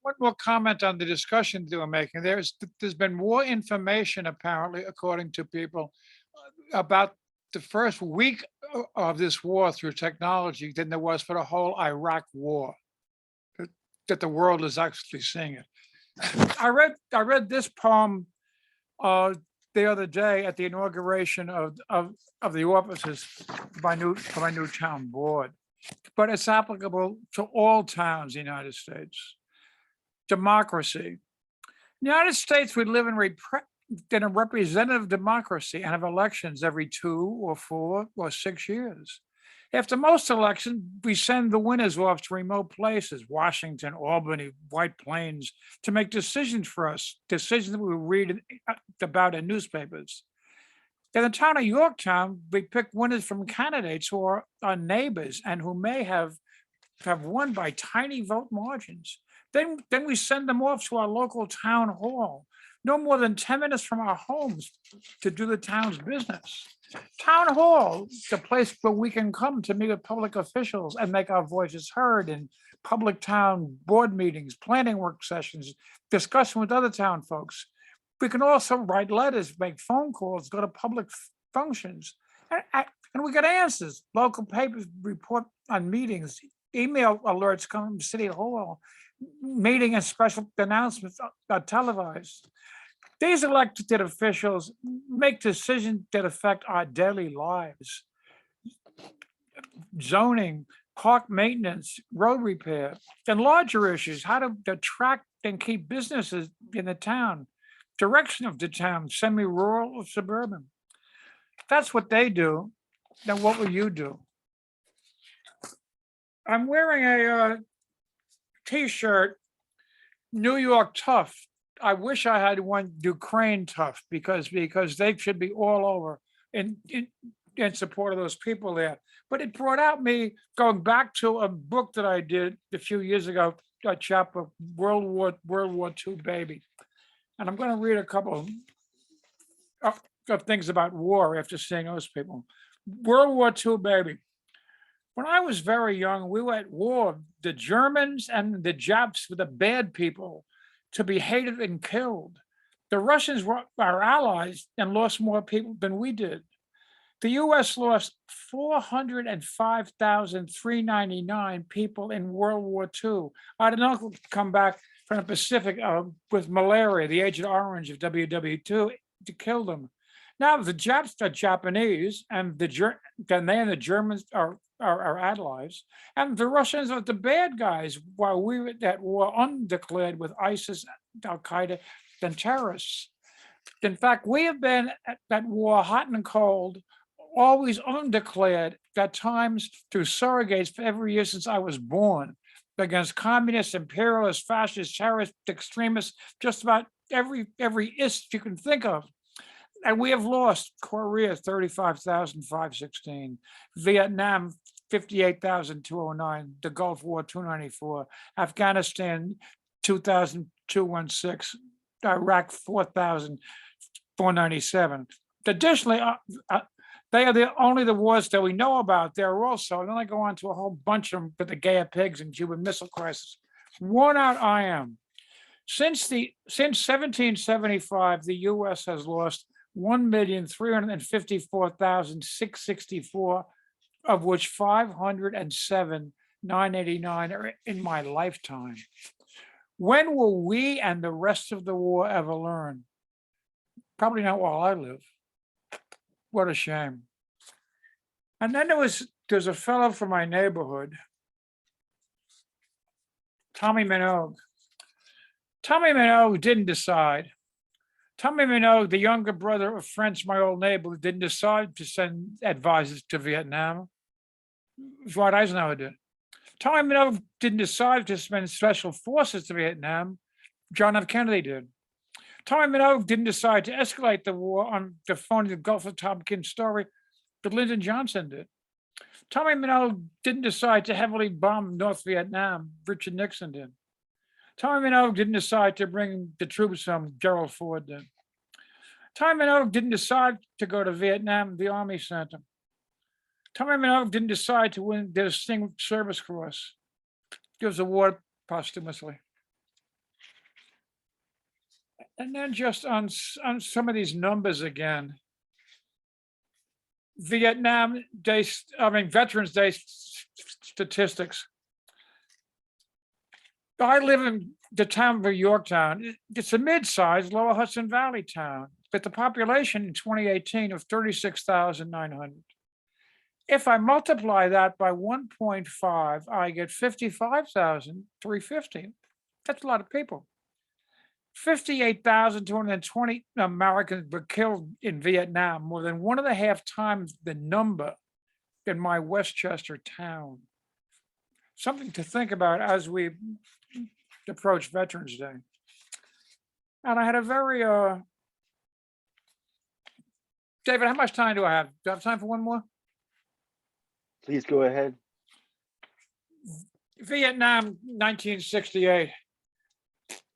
one more comment on the discussion they were making. There's been more information apparently, according to people, about the first week of this war through technology than there was for the whole Iraq war. That, that the world is actually seeing it. I read this poem the other day at the inauguration of the offices for my new town board, but it's applicable to all towns in the United States. Democracy. In the United States, we live in a representative democracy and have elections every 2 or 4 or 6 years. After most elections, we send the winners off to remote places, Washington, Albany, White Plains, to make decisions for us, decisions that we read about in newspapers. In the town of Yorktown, we pick winners from candidates who are our neighbors and who may have won by tiny vote margins. Then we send them off to our local town hall, no more than 10 minutes from our homes, to do the town's business. Town hall, the place where we can come to meet with public officials and make our voices heard in public town board meetings, planning work sessions, discussion with other town folks. We can also write letters, make phone calls, go to public functions, and we get answers. Local papers report on meetings, email alerts come from City Hall, meeting and special announcements are televised. These elected officials make decisions that affect our daily lives. Zoning, park maintenance, road repair, and larger issues, how to attract and keep businesses in the town, direction of the town, semi-rural or suburban. That's what they do. Now, what will you do? I'm wearing a t-shirt, New York tough. I wish I had one Ukraine tough because they should be all over in support of those people there. But it brought out me going back to a book that I did a few years ago, a chapter, World War II Baby. And I'm going to read a couple of things about war after seeing those people. World War II Baby. When I was very young, we were at war. The Germans and the Japs were the bad people to be hated and killed. The Russians were our allies and lost more people than we did. The US lost 405,399 people in World War II. I had an uncle come back from the Pacific with malaria, the Agent Orange of WW2, to kill them. Now the Japs are Japanese, and they and the Germans are our allies, and the Russians are the bad guys, while we were at war undeclared with ISIS, Al Qaeda, and terrorists. In fact, we have been at war hot and cold, always undeclared, at times through surrogates for every year since I was born, against communists, imperialists, fascists, terrorists, extremists, just about every ist you can think of. And we have lost Korea, 35,516, Vietnam, 58,209, the Gulf War, 294, Afghanistan, 2,216, Iraq, 4,497. Additionally, they are only the wars that we know about. There are also, and then I go on to a whole bunch of them with the Gaya pigs and Cuban Missile Crisis. Worn out I am. Since 1775, the US has lost 1,354,664, of which 507,989 are in my lifetime. When will we and the rest of the war ever learn? Probably not while I live. What a shame. And then there's a fellow from my neighborhood, Tommy Minogue. Tommy Minogue didn't decide. Tommy Minogue, the younger brother of French, my old neighbor, didn't decide to send advisors to Vietnam. Dwight Eisenhower did. Tommy Minogue didn't decide to send special forces to Vietnam. John F. Kennedy did. Tommy Minogue didn't decide to escalate the war on the phony the Gulf of Tonkin story, but Lyndon Johnson did. Tommy Minogue didn't decide to heavily bomb North Vietnam. Richard Nixon did. Tommy Minogue didn't decide to bring the troops home. Gerald Ford did. Tommy Minogue didn't decide to go to Vietnam. The Army sent him. Tommy Minogue didn't decide to win the Distinguished Service Cross. He was awarded posthumously. And then just on, on some of these numbers again, Vietnam Day, Veterans Day statistics. I live in the town of Yorktown. It's a mid-sized Lower Hudson Valley town, but the population in 2018 of 36,900. If I multiply that by 1.5, I get 55,350. That's a lot of people. 58,220 Americans were killed in Vietnam, more than 1.5 times the number in my Westchester town. Something to think about as we approach Veterans Day. And I had a very, David, how much time do I have? Do I have time for one more? Please go ahead. Vietnam, 1968.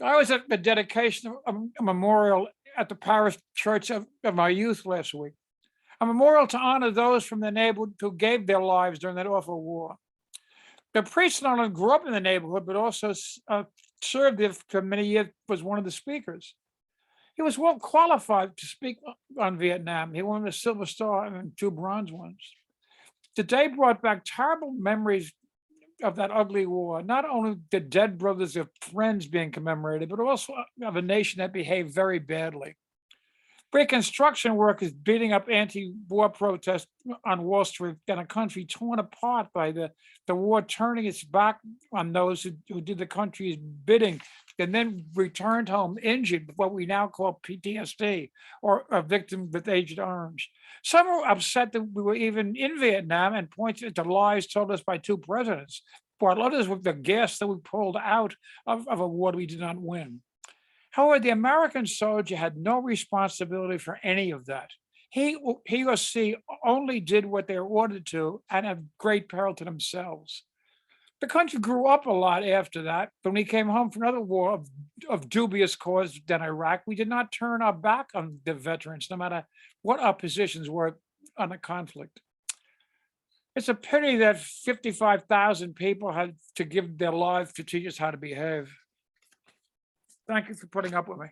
I was at the dedication of a memorial at the parish church of my youth last week. A memorial to honor those from the neighborhood who gave their lives during that awful war. The priest not only grew up in the neighborhood, but also served there for many years, was one of the speakers. He was well qualified to speak on Vietnam. He won a Silver Star and 2 bronze ones. The day brought back terrible memories of that ugly war, not only the dead brothers of friends being commemorated, but also of a nation that behaved very badly. Reconstruction workers beating up anti-war protests on Wall Street in a country torn apart by the war, turning its back on those who did the country's bidding and then returned home injured, what we now call PTSD, or a victim with Agent Orange. Some were upset that we were even in Vietnam and pointed to lies told us by 2 presidents, while others were aghast that we pulled out of a war we did not win. However, the American soldier had no responsibility for any of that. He or she only did what they were ordered to, and at great peril to themselves. The country grew up a lot after that. When we came home from another war of dubious cause than Iraq, we did not turn our back on the veterans, no matter what our positions were on the conflict. It's a pity that 55,000 people had to give their lives to teach us how to behave. Thank you for putting up with me.